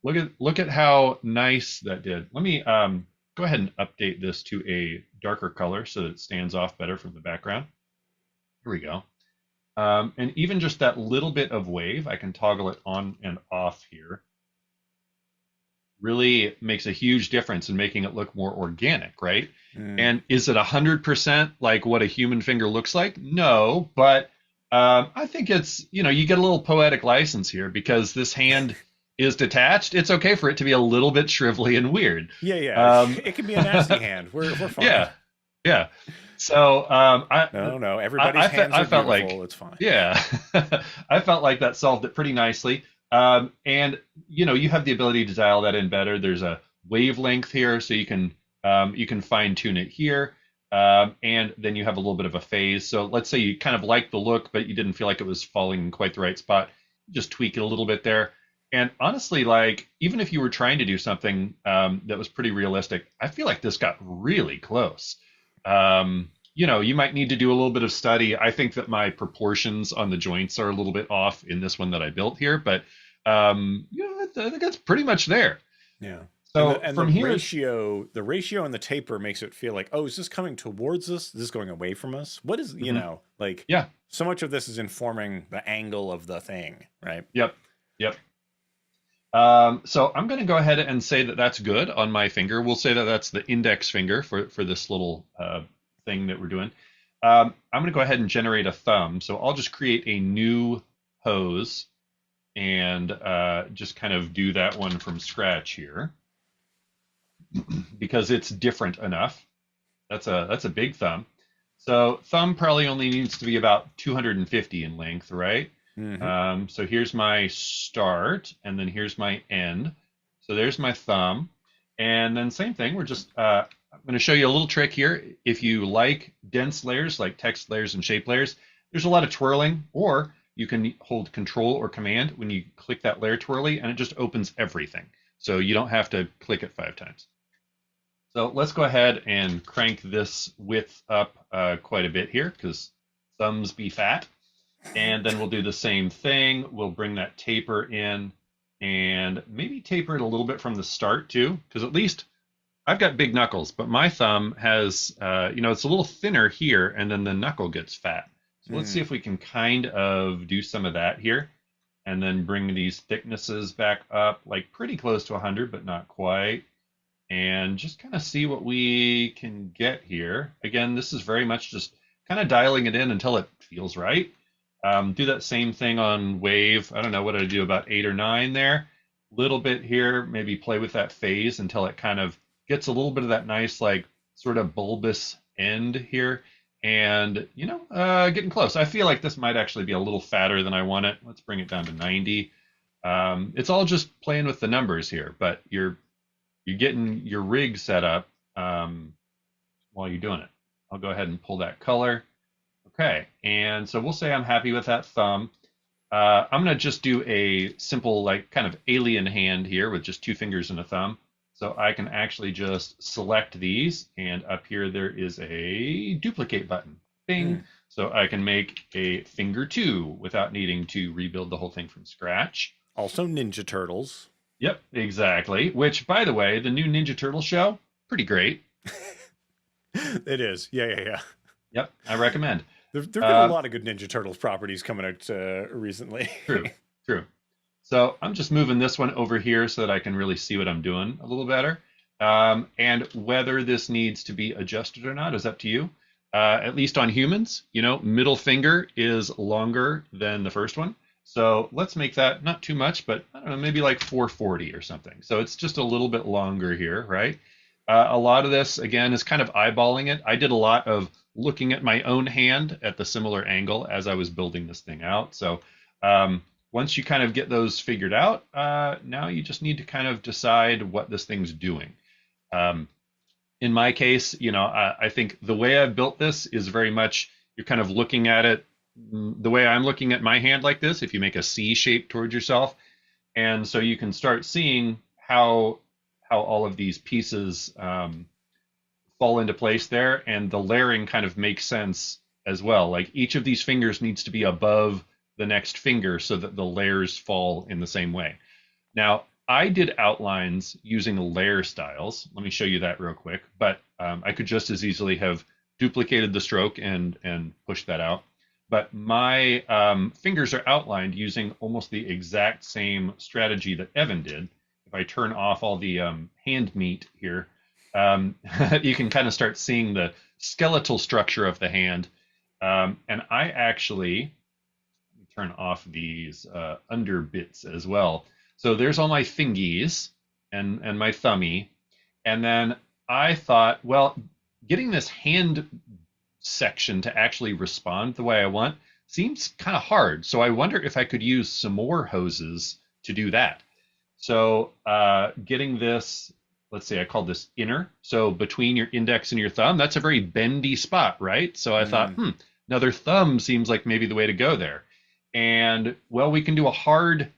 Look at how nice that did. Let me go ahead and update this to a darker color so that it stands off better from the background. Here we go. And even just that little bit of wave, I can toggle it on and off here, really makes a huge difference in making it look more organic, right? And is it 100% like what a human finger looks like? No, but I think it's, you get a little poetic license here because this hand is detached. It's okay for it to be a little bit shrivelly and weird. Yeah. It can be a nasty hand. We're fine. Yeah. So no. Everybody's hands are felt beautiful. like, it's fine. Yeah, I felt like that solved it pretty nicely. And you have the ability to dial that in better. There's a wavelength here, so you can fine tune it here, and then you have a little bit of a phase. So let's say you kind of like the look, but you didn't feel like it was falling in quite the right spot. Just tweak it a little bit there. And honestly, like even if you were trying to do something that was pretty realistic, I feel like this got really close. You might need to do a little bit of study. I think that my proportions on the joints are a little bit off in this one that I built here, but I think that's pretty much there. Yeah. So and from the here, ratio and the taper makes it feel like, oh, is this coming towards us? Is this going away from us? What is, yeah. So much of this is informing the angle of the thing, right? Yep. So I'm going to go ahead and say that that's good on my finger. We'll say that that's the index finger for this little thing that we're doing. I'm going to go ahead and generate a thumb. So I'll just create a new pose and just kind of do that one from scratch here because it's different enough. That's a big thumb. So thumb probably only needs to be about 250 in length, right? Mm-hmm. So here's my start, and then here's my end. So there's my thumb, and then same thing. We're just I'm going to show you a little trick here. If you like dense layers, like text layers and shape layers, there's a lot of twirling, or you can hold Control or Command when you click that layer twirly, and it just opens everything. So you don't have to click it 5 times. So let's go ahead and crank this width up quite a bit here, because thumbs be fat. And then we'll do the same thing. We'll bring that taper in and maybe taper it a little bit from the start too, because at least I've got big knuckles, but my thumb has, it's a little thinner here, and then the knuckle gets fat. So let's see if we can kind of do some of that here, and then bring these thicknesses back up, like pretty close to 100, but not quite. And just kind of see what we can get here. Again, this is very much just kind of dialing it in until it feels right. Do that same thing on wave. I don't know what did I do, about 8 or 9 there. Little bit here, maybe play with that phase until it kind of gets a little bit of that nice, like sort of bulbous end here. And, getting close. I feel like this might actually be a little fatter than I want it. Let's bring it down to 90. It's all just playing with the numbers here, but you're getting your rig set up while you're doing it. I'll go ahead and pull that color. Okay, and so we'll say I'm happy with that thumb. I'm going to just do a simple, like, kind of alien hand here with just 2 fingers and a thumb. So I can actually just select these, and up here there is a duplicate button. Bing! So I can make a finger 2 without needing to rebuild the whole thing from scratch. Also Ninja Turtles. Yep, exactly. Which, by the way, the new Ninja Turtle show, pretty great. It is. Yeah. Yep, I recommend. There've been a lot of good Ninja Turtles properties coming out recently. True. So I'm just moving this one over here so that I can really see what I'm doing a little better. And whether this needs to be adjusted or not is up to you. At least on humans, middle finger is longer than the first one. So let's make that not too much, but I don't know, maybe like 440 or something. So it's just a little bit longer here, right? A lot of this, again, is kind of eyeballing it. I did a lot of looking at my own hand at the similar angle as I was building this thing out. So once you kind of get those figured out, now you just need to kind of decide what this thing's doing. Um, in my case, I think the way I've built this is very much you're kind of looking at it the way I'm looking at my hand like this. If you make a C shape towards yourself, and so you can start seeing how all of these pieces fall into place there, and the layering kind of makes sense as well. Like each of these fingers needs to be above the next finger so that the layers fall in the same way. Now, I did outlines using layer styles. Let me show you that real quick. But I could just as easily have duplicated the stroke and pushed that out. But my fingers are outlined using almost the exact same strategy that Evan did. If I turn off all the hand meat here, you can kind of start seeing the skeletal structure of the hand. And I actually turn off these under bits as well. So there's all my fingies and my thummy. And then I thought, well, getting this hand section to actually respond the way I want seems kind of hard. So I wonder if I could use some more hoses to do that. So getting this, let's say I called this inner. So between your index and your thumb, that's a very bendy spot, right? So I thought, another thumb seems like maybe the way to go there. And well, we can do a hard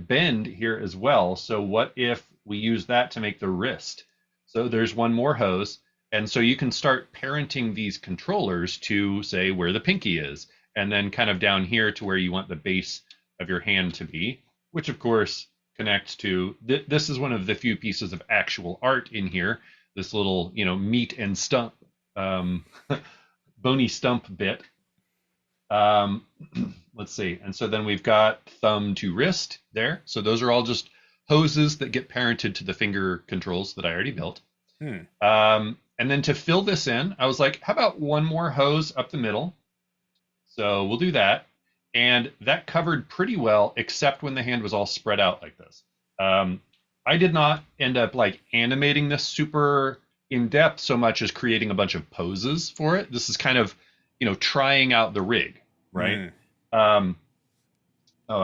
bend here as well. So what if we use that to make the wrist? So there's one more hose. And so you can start parenting these controllers to say where the pinky is, and then kind of down here to where you want the base of your hand to be, which of course connects to, this is one of the few pieces of actual art in here, this little, meat and stump, bony stump bit. Let's see. And so then we've got thumb to wrist there. So those are all just hoses that get parented to the finger controls that I already built. And then to fill this in, I was like, how about one more hose up the middle? So we'll do that. And that covered pretty well, except when the hand was all spread out like this. I did not end up like animating this super in depth so much as creating a bunch of poses for it. This is kind of, trying out the rig, right? I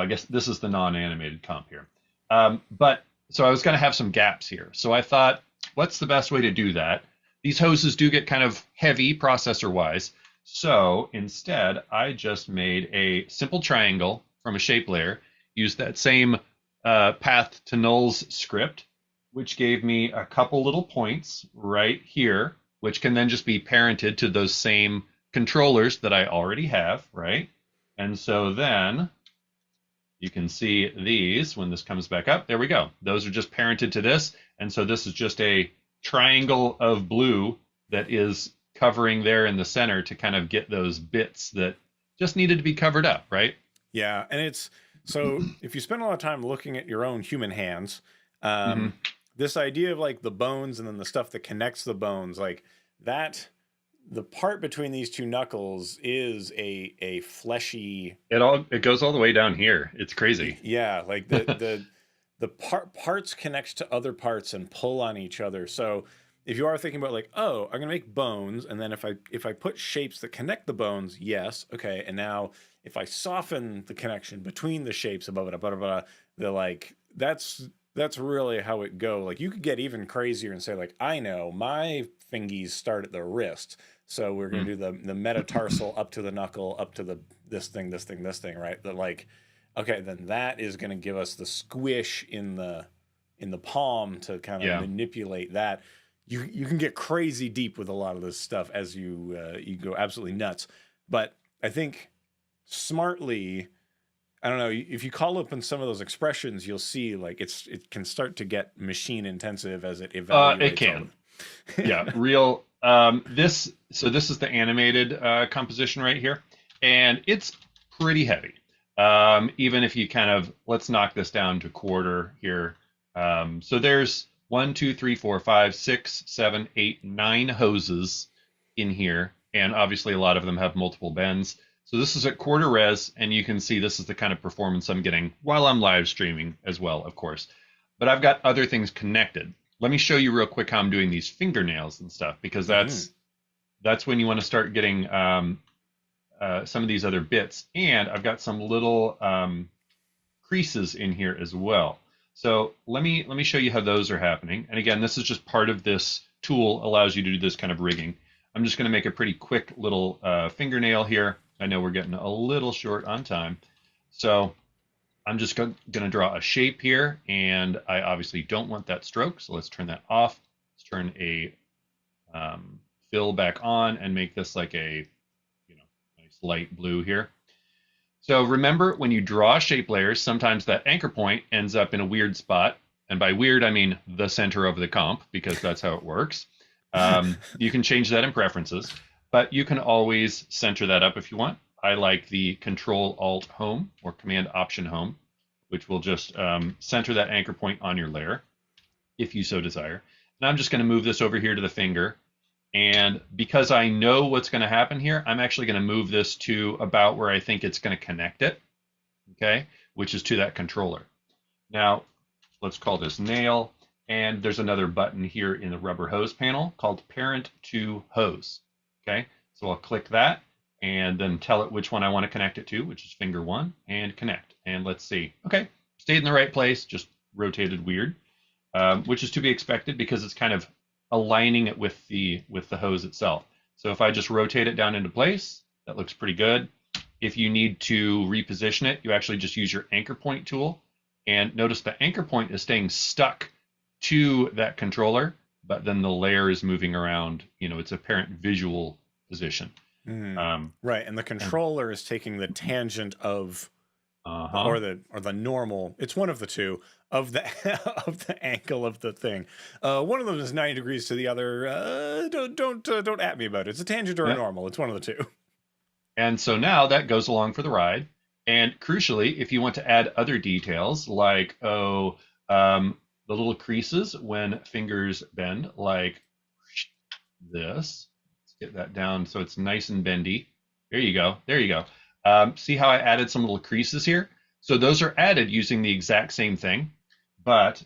guess this is the non-animated comp here. But so I was going to have some gaps here. So I thought, what's the best way to do that? These hoses do get kind of heavy processor-wise. So instead, I just made a simple triangle from a shape layer, used that same path to nulls script, which gave me a couple little points right here, which can then just be parented to those same controllers that I already have, right? And so then you can see these when this comes back up. There we go. Those are just parented to this. And so this is just a triangle of blue that is covering there in the center to kind of get those bits that just needed to be covered up, right? Yeah. And it's, so if you spend a lot of time looking at your own human hands, this idea of like the bones and then the stuff that connects the bones, like that, the part between these two knuckles is a fleshy. It goes all the way down here. It's crazy. Yeah, like the parts connect to other parts and pull on each other. So if you are thinking about like, oh, I'm gonna make bones, and then if I put shapes that connect the bones, yes, okay, and now if I soften the connection between the shapes above it, they're like that's really how it go. Like you could get even crazier and say like, I know my fingies start at the wrist. So we're going to do the metatarsal up to the knuckle, up to this thing, right? That like, okay, then that is going to give us the squish in the palm to kind of manipulate that. You can get crazy deep with a lot of this stuff as you go absolutely nuts. But I think smartly, I don't know, if you call up in some of those expressions, you'll see like it can start to get machine intensive as it evaluates. It can. Yeah, real. This is the animated composition right here, and it's pretty heavy. Even if you kind of, let's knock this down to quarter here. So there's 1, 2, 3, 4, 5, 6, 7, 8, 9 hoses in here, and obviously a lot of them have multiple bends. So this is at quarter res, and you can see this is the kind of performance I'm getting while I'm live streaming as well, of course. But I've got other things connected. Let me show you real quick how I'm doing these fingernails and stuff, because that's when you want to start getting some of these other bits. And I've got some little creases in here as well. So let me show you how those are happening. And again, this is just part of this tool, allows you to do this kind of rigging. I'm just going to make a pretty quick little fingernail here. I know we're getting a little short on time. So I'm just going to draw a shape here, and I obviously don't want that stroke, so let's turn that off. Let's turn a fill back on and make this like a nice light blue here. So remember, when you draw shape layers, sometimes that anchor point ends up in a weird spot. And by weird, I mean the center of the comp, because that's how it works. You can change that in preferences, but you can always center that up if you want. I like the Control-Alt-Home or Command-Option-Home, which will just center that anchor point on your layer, if you so desire. And I'm just going to move this over here to the finger. And because I know what's going to happen here, I'm actually going to move this to about where I think it's going to connect it, okay, which is to that controller. Now, let's call this nail. And there's another button here in the rubber hose panel called Parent to Hose. Okay, so I'll click that and then tell it which one I want to connect it to, which is finger 1, and connect. And let's see. Okay, stayed in the right place, just rotated weird, which is to be expected because it's kind of aligning it with the hose itself. So if I just rotate it down into place, that looks pretty good. If you need to reposition it, you actually just use your anchor point tool. And notice the anchor point is staying stuck to that controller, but then the layer is moving around. It's apparent visual position. Right, and the controller is taking the tangent of, or the normal. It's one of the two of the of the angle of the thing. One of them is 90 degrees to the other. Don't at me about it. It's a tangent or a normal. It's one of the two. And so now that goes along for the ride. And crucially, if you want to add other details like the little creases when fingers bend, like this. Let's get that down so it's nice and bendy. There you go. There you go. See how I added some little creases here? So those are added using the exact same thing. But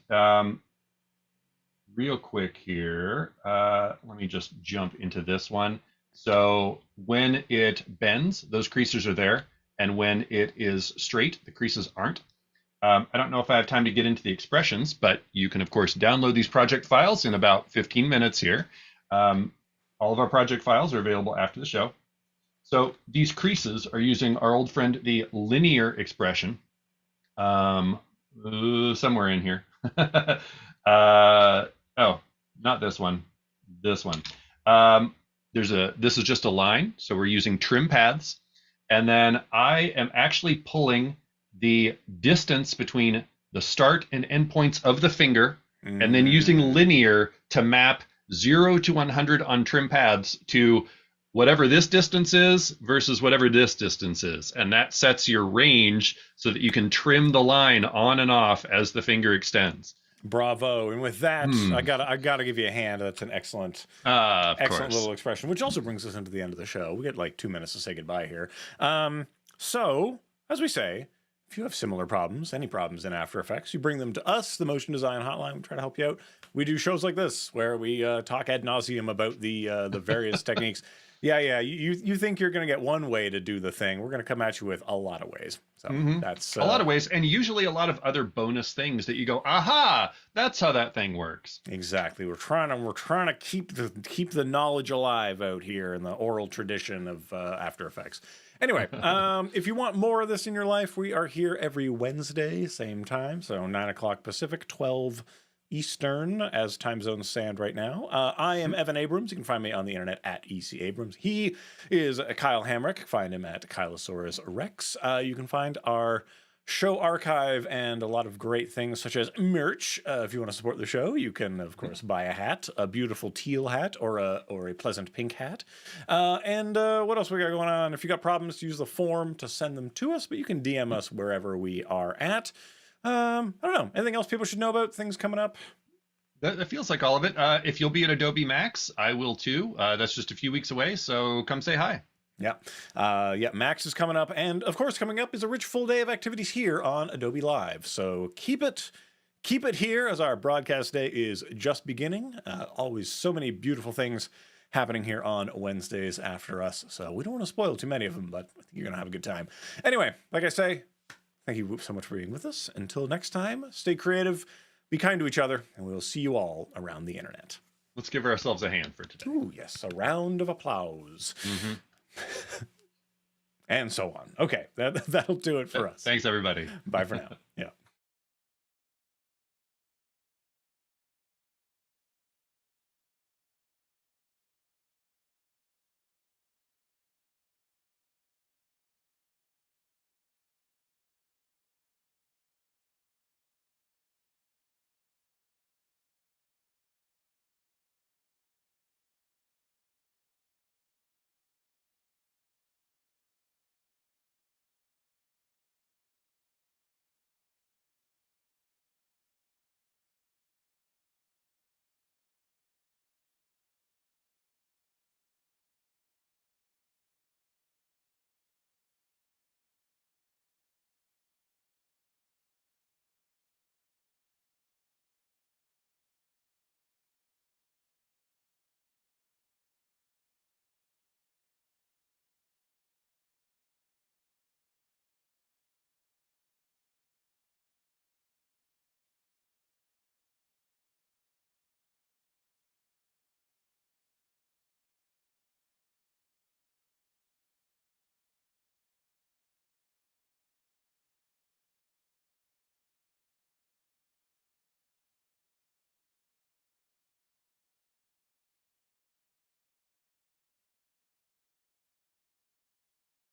real quick here, let me just jump into this one. So when it bends, those creases are there. And when it is straight, the creases aren't. I don't know if I have time to get into the expressions, but you can, of course, download these project files in about 15 minutes here. All of our project files are available after the show. So these creases are using our old friend, the linear expression, somewhere in here. Oh, not this one, this one. This is just a line, so we're using trim paths. And then I am actually pulling the distance between the start and end points of the finger, and then using linear to map 0 to 100 on trim paths to whatever this distance is versus whatever this distance is. And that sets your range so that you can trim the line on and off as the finger extends. Bravo. And with that, I gotta give you a hand. That's an excellent little expression, which also brings us into the end of the show. We get like 2 minutes to say goodbye here. So, as we say, if you have similar problems, any problems in After Effects, you bring them to us, the Motion Design Hotline. We try to help you out. We do shows like this where we talk ad nauseum about the various techniques. Yeah. You think you're going to get one way to do the thing. We're going to come at you with a lot of ways. So that's a lot of ways, and usually a lot of other bonus things that you go, aha, that's how that thing works. Exactly. We're trying to keep the knowledge alive out here in the oral tradition of After Effects. Anyway, if you want more of this in your life, we are here every Wednesday, same time, so 9 o'clock Pacific, 12 Eastern, as time zones stand right now. I am Evan Abrams. You can find me on the internet at EC Abrams. He is Kyle Hamrick. Find him at Kylosaurus Rex. You can find our show archive and a lot of great things such as merch. If you want to support the show, you can, of course, buy a hat, a beautiful teal hat or a pleasant pink hat. And what else we got going on? If you got problems, use the form to send them to us, but you can DM us wherever we are at. I don't know. Anything else people should know about? Things coming up? That feels like all of it. If you'll be at Adobe Max, I will too. That's just a few weeks away, so come say hi. Yeah. Max is coming up. And of course, coming up is a rich full day of activities here on Adobe Live. So keep it here as our broadcast day is just beginning. Always so many beautiful things happening here on Wednesdays after us. So we don't want to spoil too many of them, but I think you're going to have a good time. Anyway, like I say, thank you so much for being with us. Until next time, stay creative, be kind to each other, and we'll see you all around the internet. Let's give ourselves a hand for today. Ooh, yes, a round of applause. Mm-hmm. And so on. Okay, that'll do it for us. Thanks, everybody. Bye for now. Yeah.